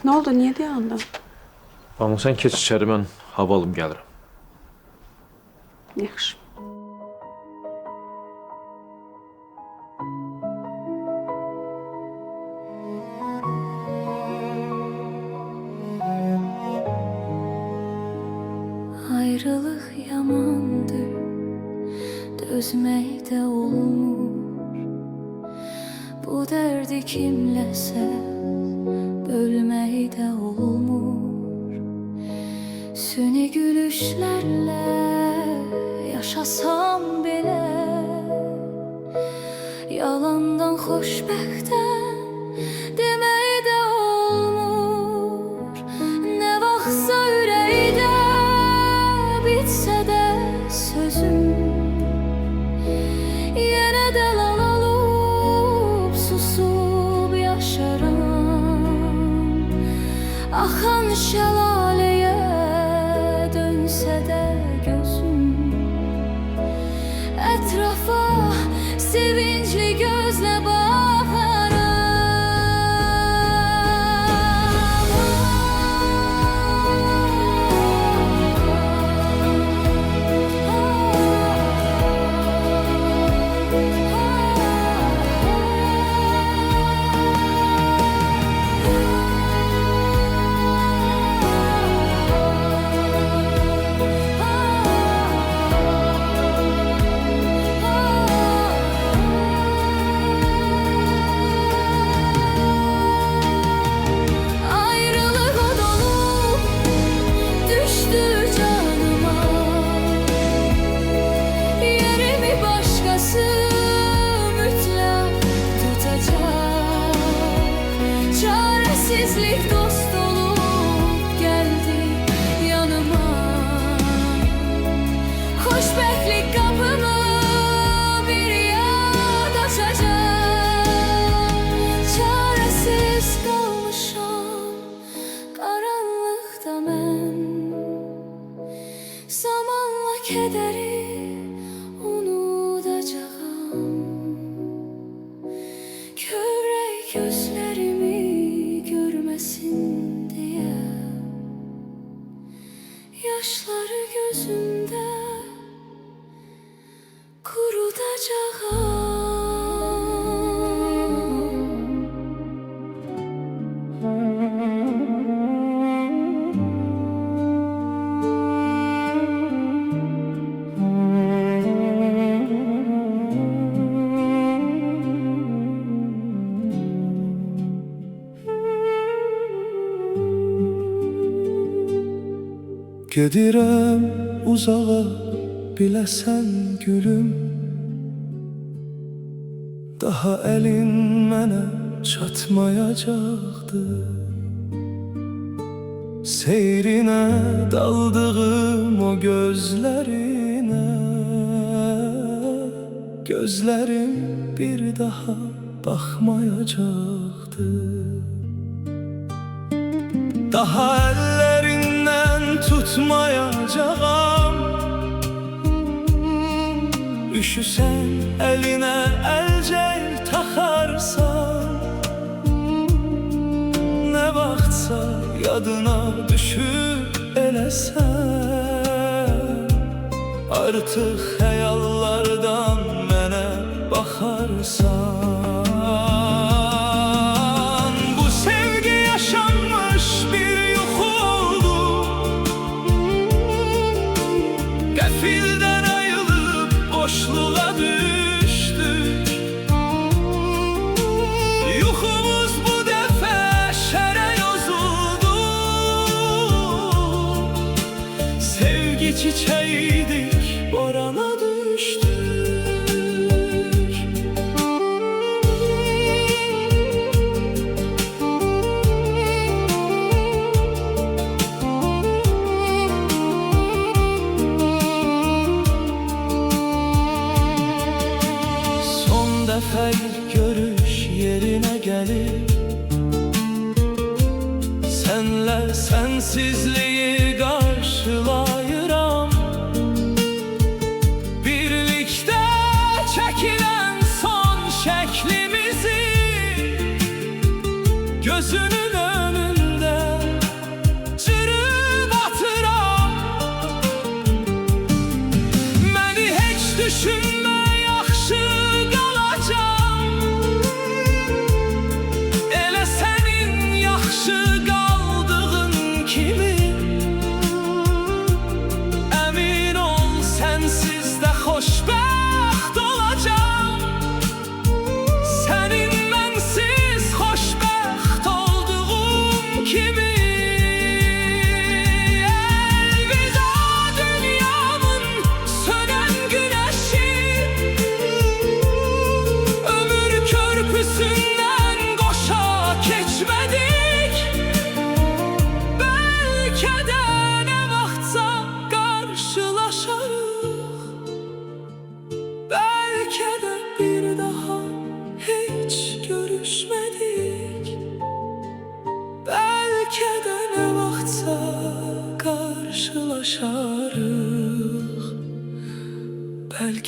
Ne oldu? Niye dayandın? Banu sen keç içeri, mən hava alım gəlirəm. Yaxşı. Ayrılık yamandır, dözmek de olmur. Bu derdi kimləsə bölmək de olmur. Süni gülüşlərlə yaşasam belə, yalandan xoşbəxtəm demək də olmur. Nə vaxtsa ürəkdə bitsə də sözüm, yenə də lal olub susub yaşaram. Axan şəlaləyə dönsə də gözüm, ətrafa sevincli gözlə çaresizlik dost olup geldi yanıma. Xoşbəxtlik kapımı bir yad açacak. Çaresiz kalmışam karanlıkta mən. Zamanla kederi unutacağım. Kövrək gözlərimi görməsin deyə, yaşları gözümdə qurudacağam. Gedirəm uzağa, biləsən gülüm. Daha əlin mənə çatmayacaqdı. Seyrinə daldığım o gözlərinə, gözlərim bir daha baxmayacaqdı. Daha ellerinden tutmayacağım. Üşüsen eline elcek takarsan, ne vaxtsa yadına düşüp elesen, artık hayallardan mənə bakarsan. Filden ayılıp boşluğa düştük. Yuxumuz bu dəfə şərə yozuldu. Sevgi çiçeğiydik, borana düştük. Görüş yerine gelip senle sensizliği karşılayıram. Birlikte çekilen son şeklimizi gözünün önünde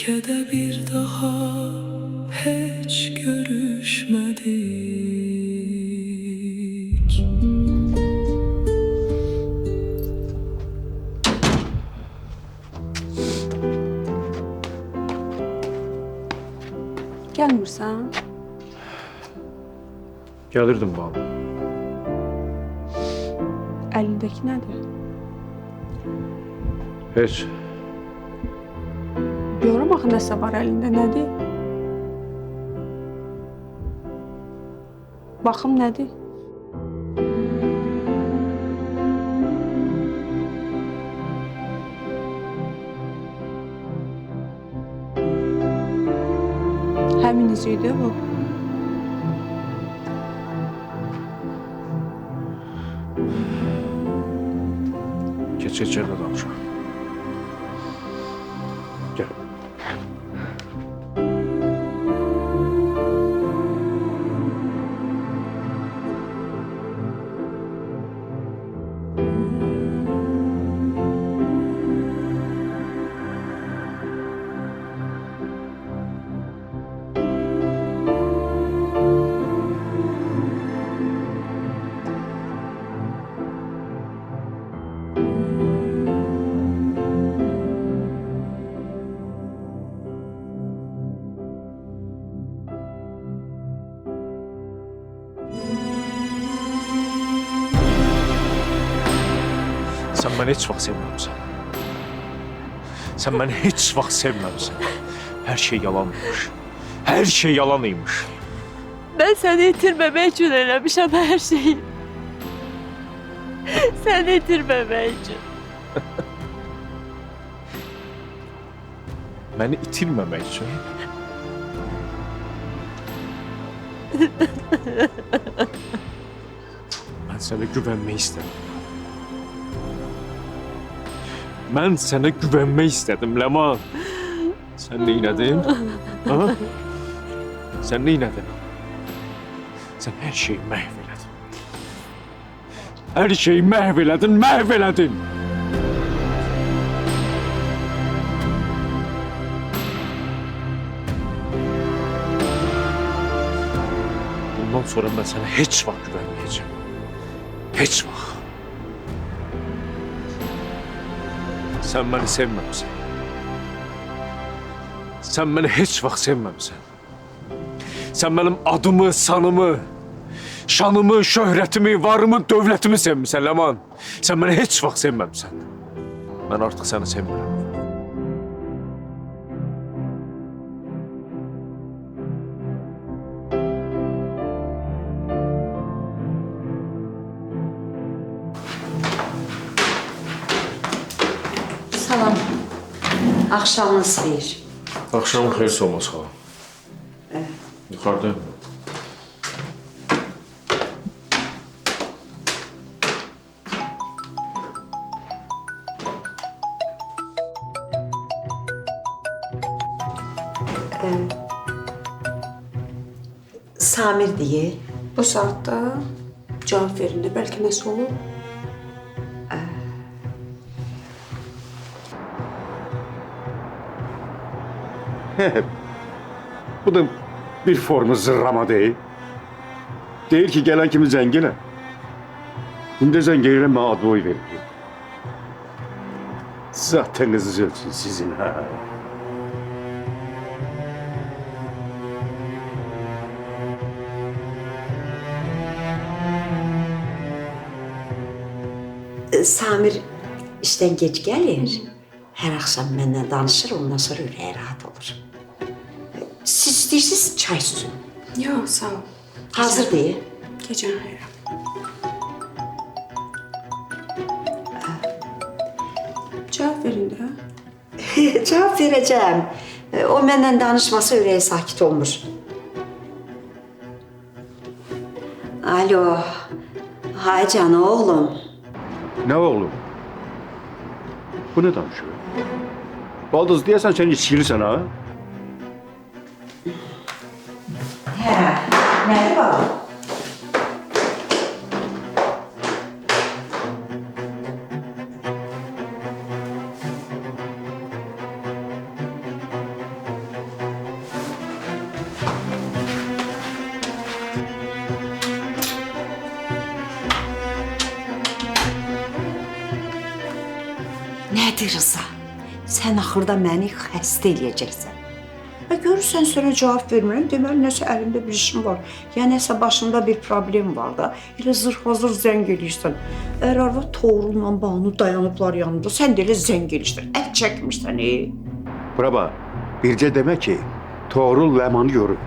Belki de bir daha hiç görüşmedik. Gəlmirsən? Gəlirdim bana. Əlindəki nədir? Heç. Görüm axı nəsə var əlində, nədir? Baxım nədir? Həmin üzüydü bu. Geç içeride danışaq. Gel. Sen beni hiç vaxt sevməmişsən. Sen beni hiç vaxt sevməmişsən. Her şey yalanmış. Her şey yalanıymış. Ben seni itirmemek için eləmişəm her şeyi. Seni itirmemek için. Beni itirməmək üçün. Ben sana güvenmeyi istedim. Ben sana güvenmeyi istedim Leman. Sen neylədin? Ha? Sen neylədin? Sen her şeyi məhv elədin. Her şeyi məhv elədin, məhv elədin. Bundan sonra ben sana hiç vaxt güvenmeyeceğim. Hiç vaxt. Sen beni sevmemişsin. Sen beni hiç vaxt sevmemişsin. Sen benim adımı, sanımı, şanımı, şöhrətimi, varımı, dövlətimi sevmişsin Leman. Sen beni hiç vaxt sevmemişsin. Ben artık seni sevmirəm. Salam. Axşamınız xeyir. Akşamın xeyirli olmaz xala. Yuxarıdayım. Samir diye. Bu saatda cavab verin də, bəlkə nəsə olur. Bu da bir formu zırrama değil. Değil ki gelen kimi zengine. Şimdi zengine bana adı oy verir. Zateniniz ölsün sizin ha. Samir işten geç gelir. Her akşam benden danışır, ondan sonra ürəyi rahat olur. Siz istəyirsiniz çay süzün. Yox, sağ ol. Hazır değil. Gecən xeyir. Cavab verin də. Cevap vereceğim. O benden danışması ürəyi sakit olmuş. Alo. Haycan oğlum. Ne oğlum? Bu ne danışıyor? Baldız diyesen sen içkilisin ha? Merhaba. Hadi Rıza, sən axırda məni xəstə eləyəcəksən. Görürsən sənə cavab vermirəm, deməli nəsə əlimdə bir işim var. Ya nəsə başında bir problem var da. Elə zırh-hazır zəng eləyirsən. Əgər arvad Toğrul'la Banu dayanıblar yanında, sən də elə zəng eləyirsən. Əl çəkmirsən, Bura bax, bircə demə ki, Toğrul Ləmanı görüb.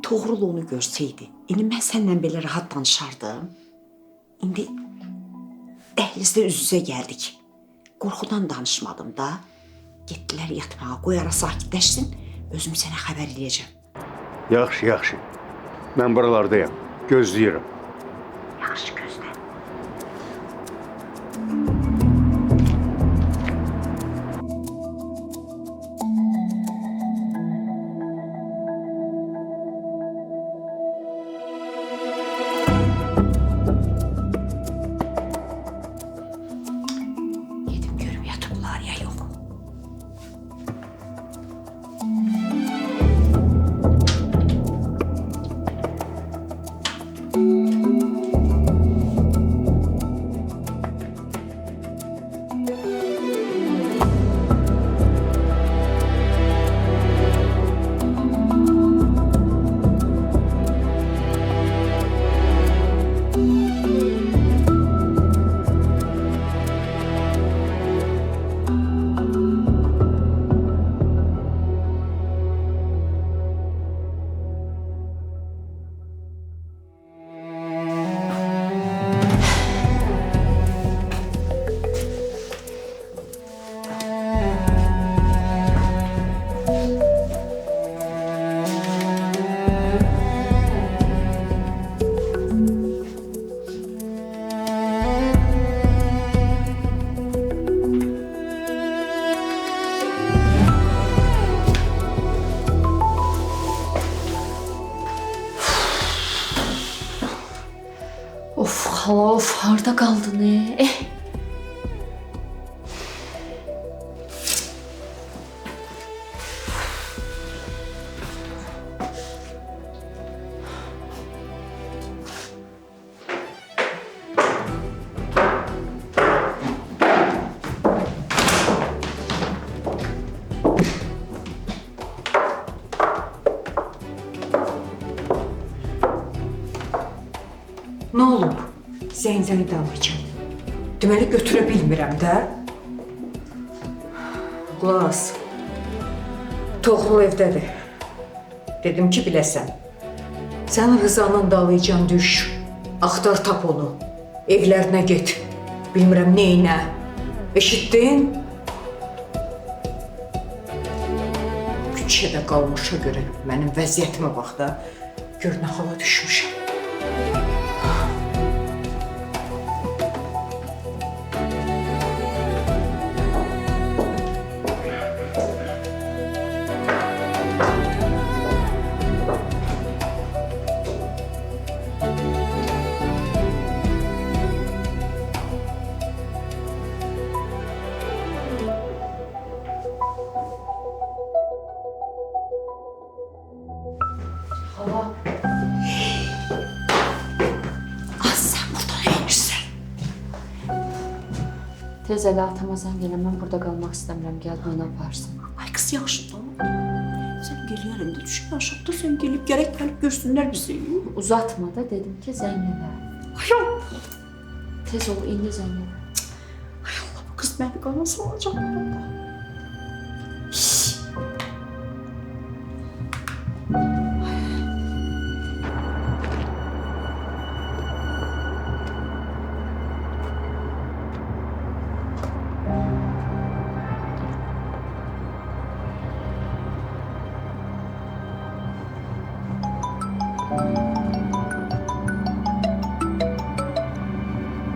Toğrul onu görsəydi, indi mən səninlə belə rahat danışardım. İndi dəhlizdə üz-üzə gəldik. Qorxudan danışmadım da. Getdilər yatmağa, qoy ara sakitləşsin, özüm sənə xəbər eləyəcəm. Yaxşı, yaxşı. Mən buralardayam, gözləyirəm. Yaxşı, gözlə. Gedim görüb yatıblar ya yox. Of hala of harda kaldın Nə olub? Zəng dalacam. Deməli götürə bilmirəm də. Qulaq as. Toğrul evdədir. Dedim ki, biləsən. Sən Rızanın dalıcan düş. Axtar tap onu. Evlərinə get. Bilmirəm neynə. Eşitdin? Küçədə qalmışa görə mənim vəziyyətimə bax da. Gör nə hala düşmüşəm. Tez elə atama zəng elə, mən burada qalmaq istəmirəm, gəl məni aparsın. Ay kız yaxşıdır. Sən gəliyərim də düşün aşağıda, sən gəlib gəlib görsünlər bizi. Uzatma da, dedim ki zəng elə. Ay Allah. Tez ol, indi zəng elə. Ay Allah, bu kız məni qana salacaq.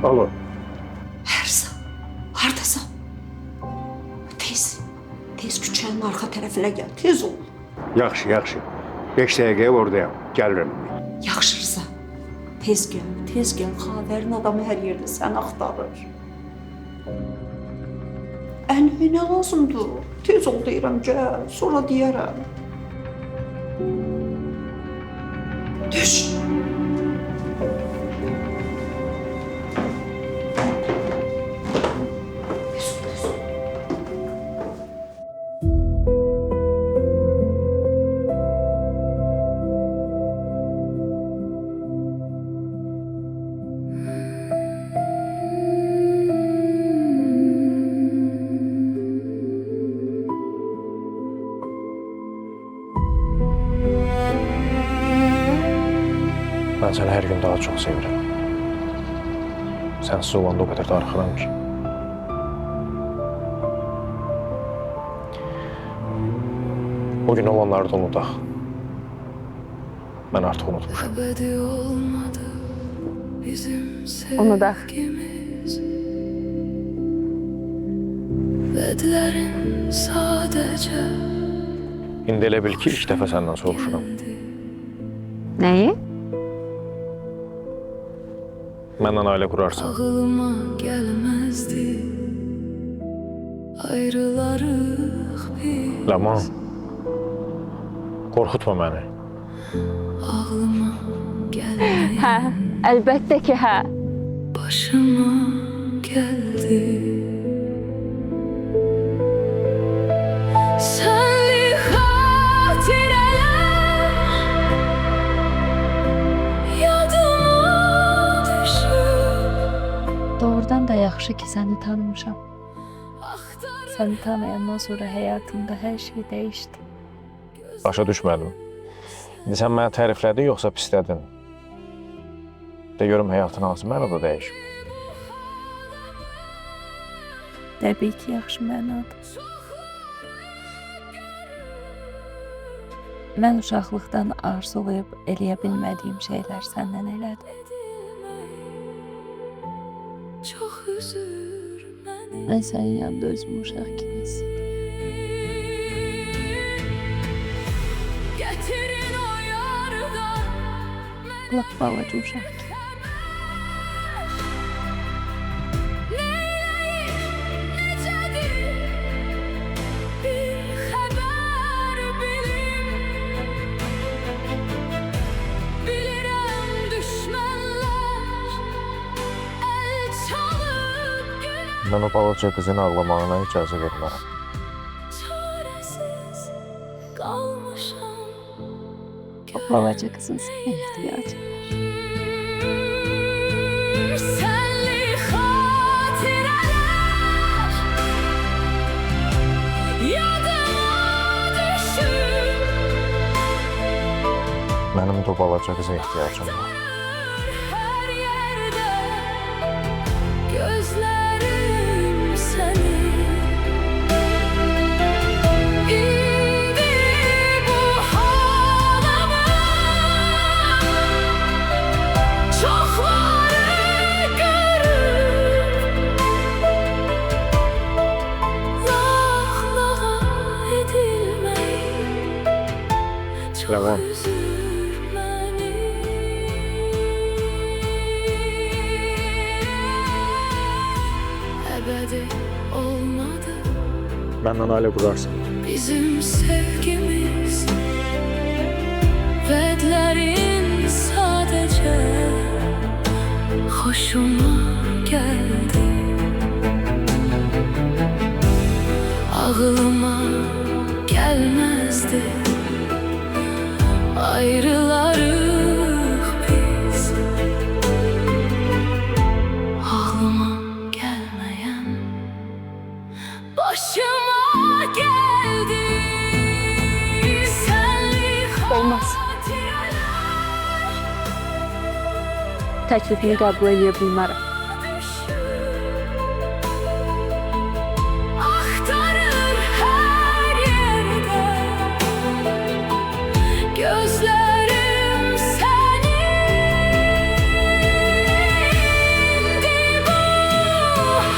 Alo. Hərsa, hardasan? Tez küçənin arxa tərəfinə gəl, tez ol. Yaxşı, yaxşı. 5 dəqiqəyə oradayam, gəlirəm. Yaxşı Rıza, tez gəl. Xavərin adamı hər yerdə səni axtarır. Ənvə nə lazımdır? Tez ol deyirəm, gəl, sonra deyərəm. Düş. Ben seni her gün daha çok seviyorum. Sensiz olanda o kadar darıxıram ki. O gün olanları da unudaq. Ben artık unutmuşum. Ebedi olmadı bizim Unudaq. sevgimiz. Vedlerin sadece İndi elə bil ki, ilk dəfə səndən soruşuram. Neyi? Məndən ailə qurarsan. ağlıma gelmezdi. Ayrılarıq biz. Ləman, qorxutma məni. Ağlıma gelmedi. Hə, əlbəttə ki, hə. Başıma geldi. Senli hatireler yadıma düşür. Doğrudan da yaxşı ki səni tanımışam. Aktarır Səni tanıyandan sonra həyatımda hər şey dəyişdi. Başa düşmədim. İndi sən məni təriflədin, yoxsa pislədin? De görüm həyatın hansı mənada dəyişib. Təbii ki, yaxşı mənada. Mən uşaqlıqdan arzulayıb eləyə bilmədiyim şeylər səndən elədim. çok üzür beni. Mən sənin yanında özümü uşaq kimi hiss edirəm. Getirin o yardan Lap balaca uşaq kimi. neyleyim necedir bir haber bilin. Bilirəm düşmanlar el çalıp güler. Mən o balaca qızın ağlamağına icazə vermərəm. Çaresiz kalmışam. O balaca qızın sənə ihtiyacı var. Senli hatireler yadıma düşür. Mənim də o balaca qıza ehtiyacım var. Her yerde gözlerim seni. İndi bu halama çokları görür. Lağlağa edilmeyi çok Tamam. üzür beni. Ebedi olmadı Məndən ailə qurarsan. bizim sevgimiz. Vedlerin sadece hoşuma geldi. Ağlıma gelmezdi. Ayrılarıq biz. Ağlıma gelmeyen başıma geldi. Senli Olmaz. Təklifini qəbul edə bilmərəm. Aktarır her yerde gözlerim seni. İndi bu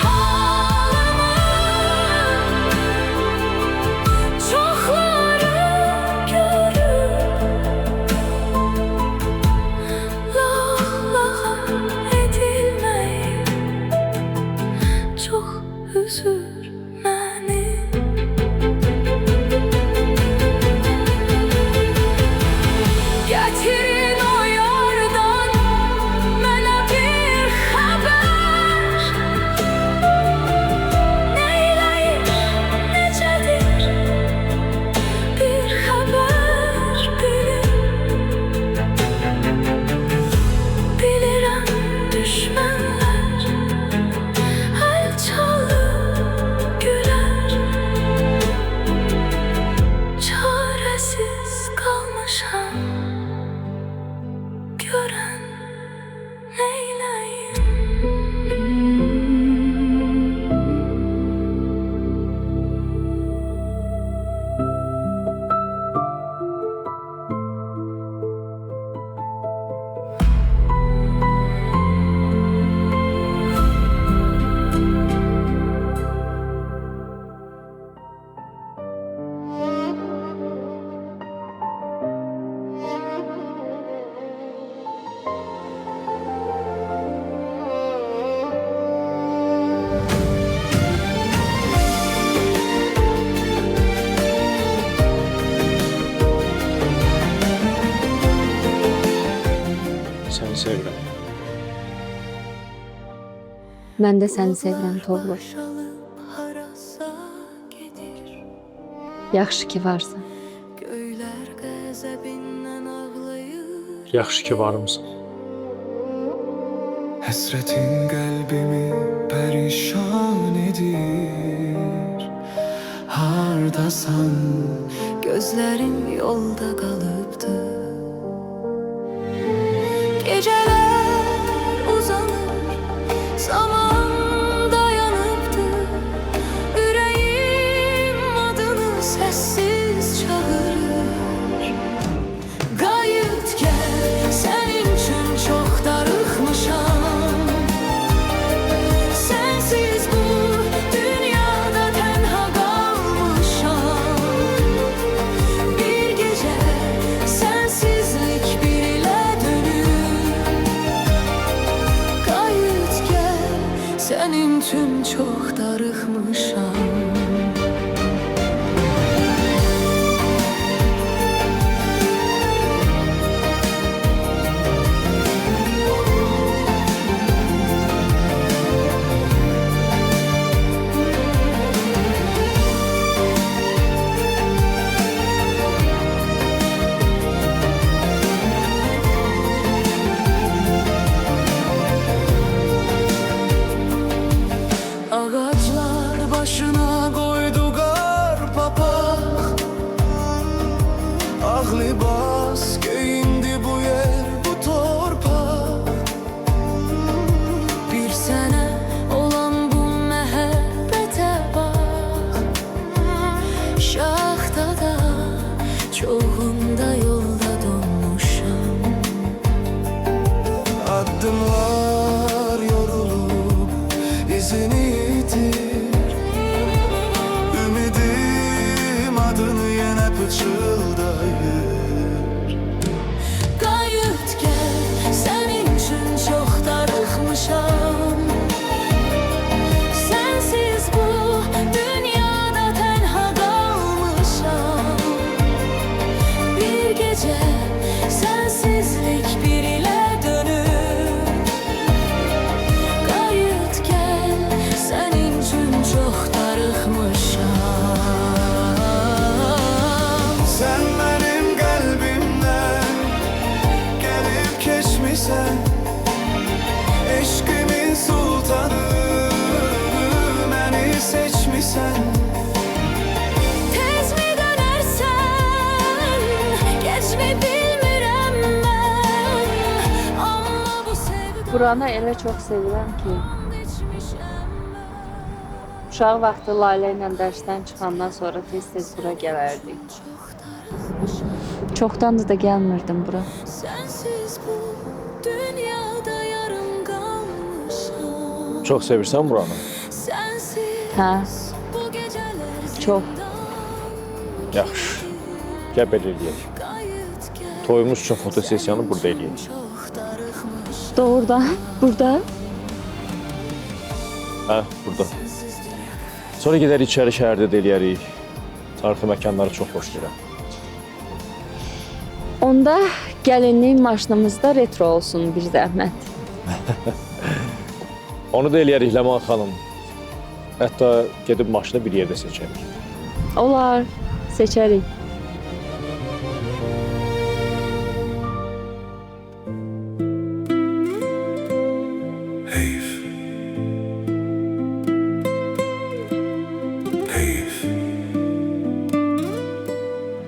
halama çokları görür. Lağlağa edilmeyi çok üzür beni. Getirin o yardan mənə bir haber. Neyləyir, necədir bir haber bilin. Bilirəm düşmanlar el çalıp güler. Çaresiz kalmışam gören sevirəm. Mən də səni sevirəm Toğrul. Alıp harasa gedir. Yaxşı ki varsan. Göyler gazebinden ağlayır. Yaxşı ki varımsan. Hasretin kalbimi perişan edir. Hardasan Gözlerim yolda kalıptı. Geceler uzanır, zaman dayanıptı. Yüreğim adını sessiz çağırır. Gayet gel, senin için çok darıkmışam. Sensiz bu dünyada tenha kalmışam. Bir gece sensizlik bir ile dönür. Gayet gel, senin için çok darıkmışam. Ağaçlar başına koydu kar papak. ah libas giyindi bu yer bu torpak. Bir sene olan bu mehabbete bak. Şahta da çoğunda yolda donmuşam. Adımlar yorulup izini yitir. Ümidim adını yine pıçıldayır. Gayet gel, senin için çok darıkmışam. Sensiz bu dünyada tenha kalmışam. Bir gece sensizlik bir ile dönür. Gayet gel, senin için çok darıkmışam. Sen benim kalbimden gelip geçmişsen. Eşkimin sultanı beni seçmişsen. Tez mi dönersen, geç mi bilmirəm mən. Amma bu sevgi Buranı elə çox sevirəm ki, içmişəm mən. uşaq vaxtı Layla ilə dərsdən çıxandan sonra tez-tez bura gələrdik. Çoxdandır da gəlmirdim bura. Sensiz bu dünyada yarım kalmışam. Çox sevirsən buranı. Sensiz Hə, bu geceler çox. Yaxşı. Gəl belə eləyək. gayet gel. Toyumuz üçün fotosessiyanı burada eləyək. Çok darıkmış. Doğrudan burada. Hə, burada. Sonra gedərik içəri şəhərdə də eləyərik. Tarixi məkanları çox xoşlayıram. Onda gəlinlik maşınımızda retro olsun bir zəhmət. Onu da eləyərik Ləman xanım. Hətta gedib maşını bir yerdə seçərik. Olar, seçərik. Heyf. Heyf.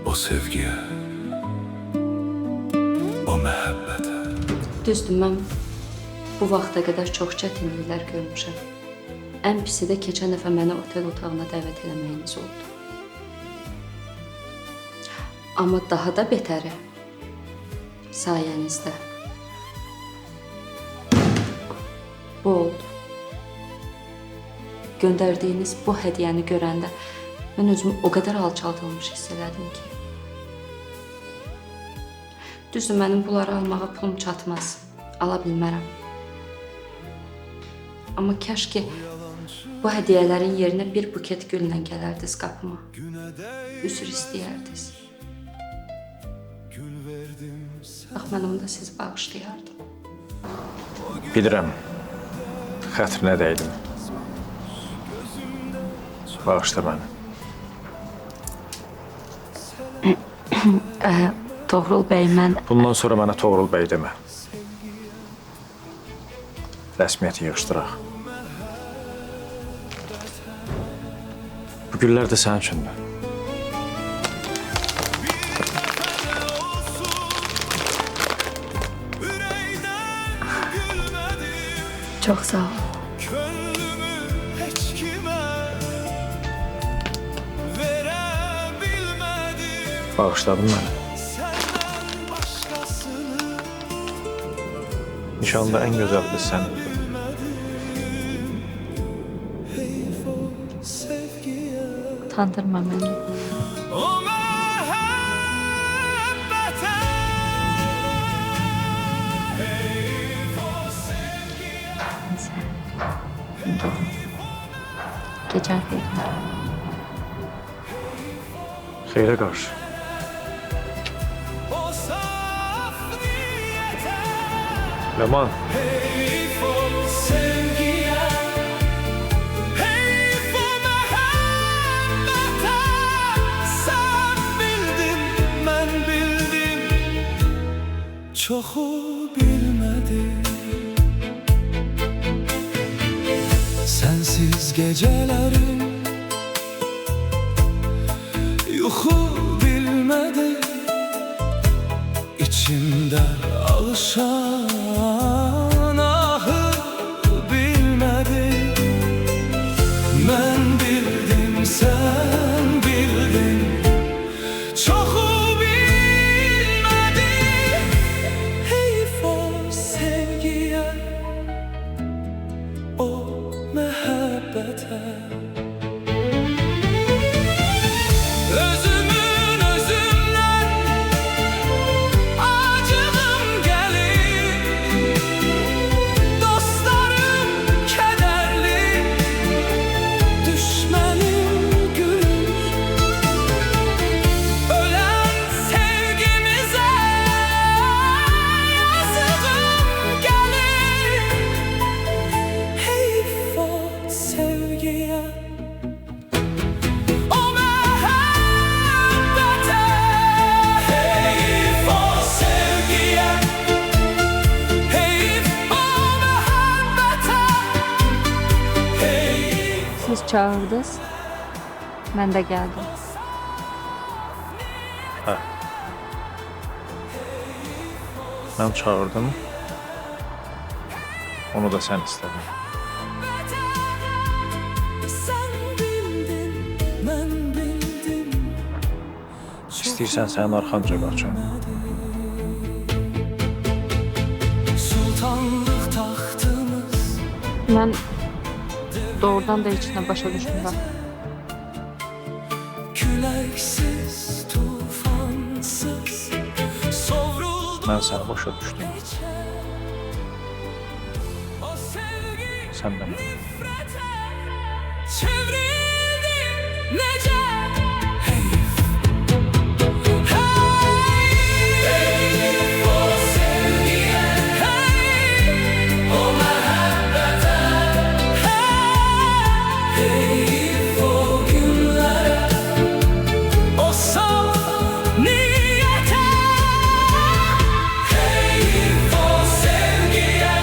O sevgiye. O mehabbete. Düzdür, mən bu vaxta qədər çox çətinliklər görmüşəm. Ən pisi də keçən dəfə məni otel otağına dəvət eləməyiniz oldu. Amma daha da betəri sayənizdə bu oldu. Göndərdiyiniz bu hədiyyəni görəndə mən özümü o qədər alçaldılmış hiss elədim ki. Düzdür, mənim bunları almağa pulum çatmaz, ala bilmərəm. Amma kaş ki bu hədiyyələrin yerinə bir buket gülla gələrdiniz qapıma. Üzr istəyərdiniz. Bax, mən onu da sizi bağışlayardım. Bilirəm, xətrinə dəydim. Bağışla məni. Toğrul bəy, mən Bundan sonra mənə Toğrul bəy demə. Rəsmiyyəti yığışdıraq. Bu güllər də sənin üçündür. çox sağ ol. Könlümü hiç kime verebilmedim. Bağışladın məni. Senden başkasını Nişanda ən gözəl qız sən idin. heyf o sevgiye. Utandırma məni. O mehabbete heyf o sevgiye. Gecən xeyir. Xeyrə qarşı. O saf niyete Ləman, heyf o sevgiye. Heyf o mehabbete. Sen bildin, ben bildim. Çoğu bilmedim. Sensiz gecelerim yuhu bilmedi. İçimde alışan ahı bilmedi. Ben bildim, sen bildin. Çoğu bilmedi. Heyf o sevgiye, o mehabbete. Özümün özümden acıdım gelir. Dostlarım kederli, düşmenim gülür. Ölen sevgimize yazıdım gelir. Heyf o sevgiye, o mehabbete. Heyf o sevgiye, heyf o mehabbete. Heyf Siz çağırdınız, mən də gəldim. mən çağırdım. Onu da sən istədin. sen bildin, ben bildim. İstəyirsən sənin arxanca qaçam. Sultanlık tahtımız Mən doğrudan da heç nə başa düşmürəm. küleksiz, tufansız sovruldu. Mən səni başa düşdüm. O sevgi Sən də mənə. nefrete çevrildi nece. Heyf, heyf o sevgiye, heyf o mehabbete. Heyf o günlere, o saf niyete. Heyf o sevgiye,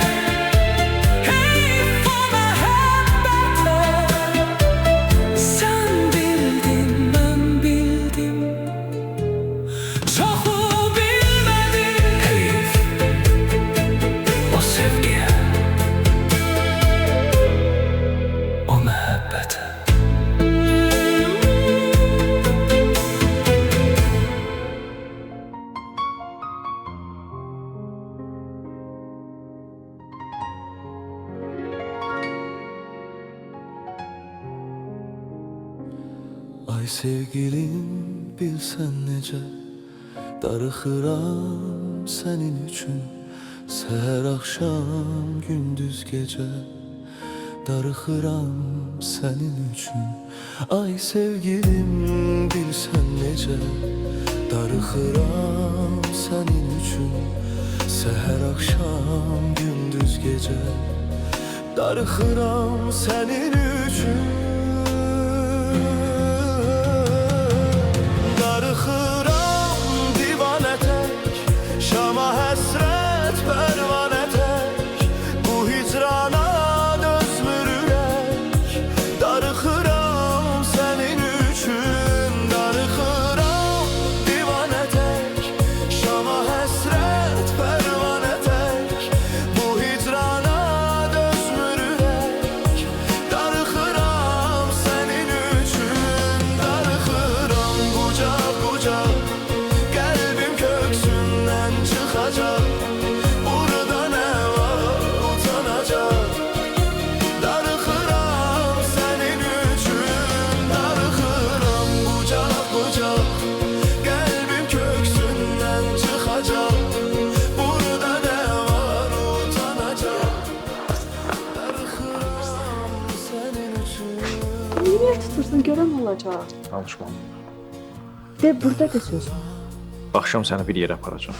heyf o mehabbete. Sen bildin, ben bildim. Çoğu bilmedi. Heyf o sevgiye, o mehabbete. Ay sevgilim bilsen nece darıxıram senin üçün. Seher akşam gündüz gece darıxıram senin üçün. Ay sevgilim bilsen nece darıxıram senin üçün. Seher akşam gündüz gece darıxıram senin üçün. Darıxıram divanə tək, şama həsrət pərvanə tək. Bu hicrana dözmür ürək, darıxıram senin üçün. Darıxıram divanə tək, şama həsrət pərvanə tək. Bu hicrana dözmür ürək, darıxıram senin üçün. Darıxıram qucaq qucaq, qəlbim köksündən çıxacaq. Burada nə var utanacaq, darıxıram senin üçün. Darıxıram qucaq qucaq, qəlbim köksündən çıxacaq. Burada nə var utanacaq, darıxıram senin üçün. Niye tutursun? Gören olacak. Danışmam. De burada da söz var. Axşam səni bir yerə aparacağam.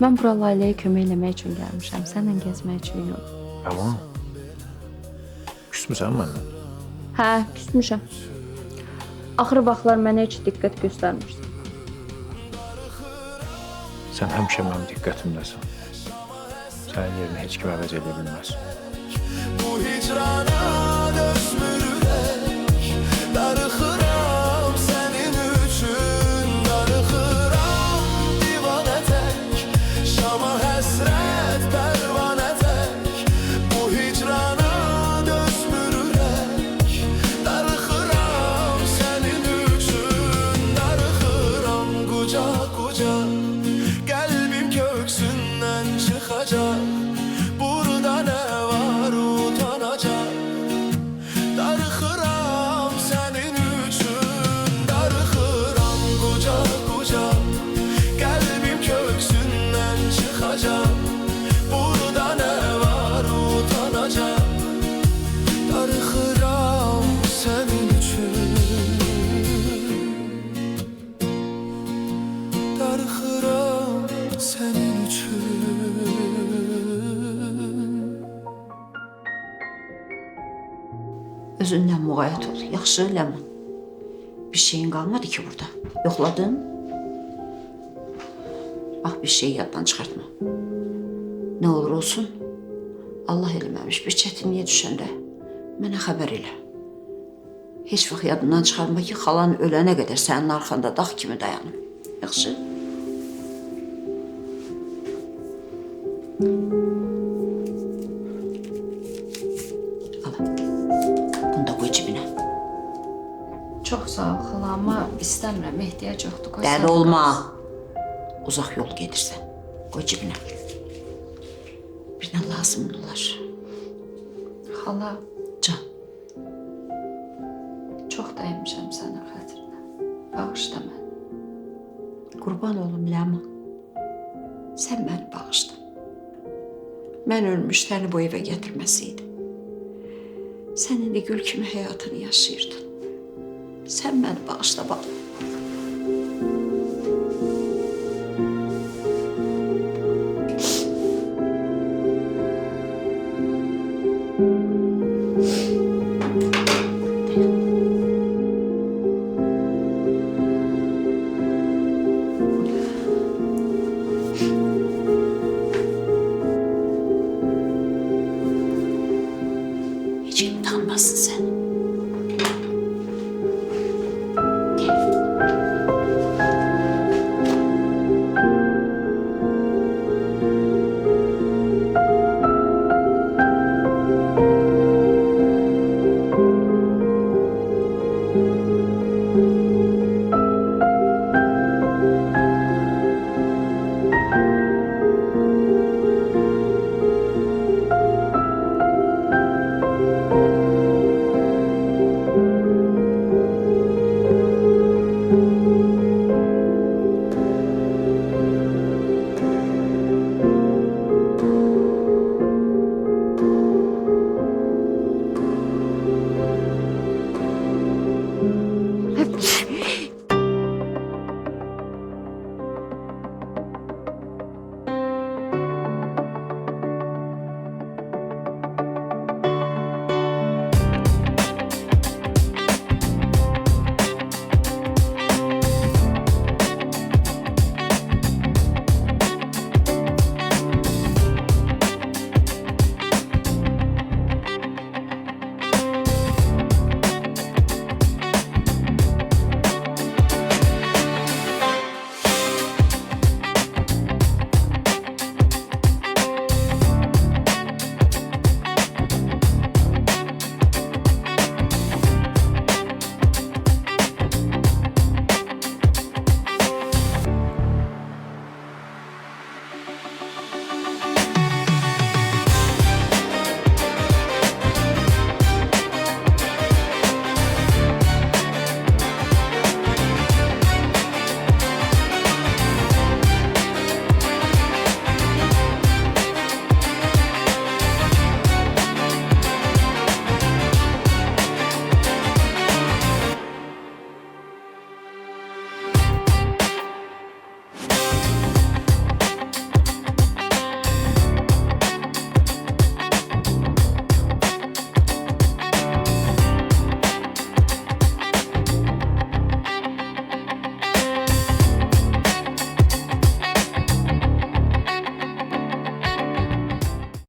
Mən bura Laləyə kömək eləmək üçün gəlmişəm. Səninlə gəzmək üçün yox. Amma küsmüsən məndən? Hə, küsmüşəm. Axır vaxtlar mənə heç diqqət göstərmirsən. Sən həmişə mənim diqqətimdəsən. Sənin yerini heç kim əvəz edə bilməz. Bu hicrana dözmür ürək, darıxıram senin üçün. Darıxıram divanə tək, şama həsrət pərvanə tək. Bu hicrana dözmür ürək, darıxıram senin üçün. Darıxıram qucaq qucaq, qəlbim köksündən çıxacaq. Burada nə var utanacaq, darıxıram senin üçün. Darıxıram qucaq qucaq, qəlbim köksündən çıxacaq. Burada nə var utanacaq, darıxıram senin üçün. Darıxıram senin üçün. Özündən müğayət ol. Yaxşı, Ləman. Bir şeyin qalmadı ki burada. Yoxladın? Bax, bir şey yaddan çıxartma. Nə olur olsun, Allah eləməmiş bir çətinliyə düşəndə mənə xəbər elə. Heç vaxt yadından çıxarma ki, xalan ölənə qədər sənin arxanda dağ kimi dayanım. Yaxşı? Al. Bunu da qoy cibinə. Çox sağ ol xala, amma istəmirəm, ehtiyac yoxdur. Qoy Dəli sən olma. qalsın. Uzaq yol gedirsən. Qoy cibinə. Birinə lazım olar. Xala, Can, çox dəymişəm sənin xətrinə. Bağışla məni. qurban olum Ləman. Sən məni bağışla. Mən ölmüş səni bu evə gətirməsiydim. Sən indi gül kimi həyatını yaşayırdın. Sən məni bağışla, balam.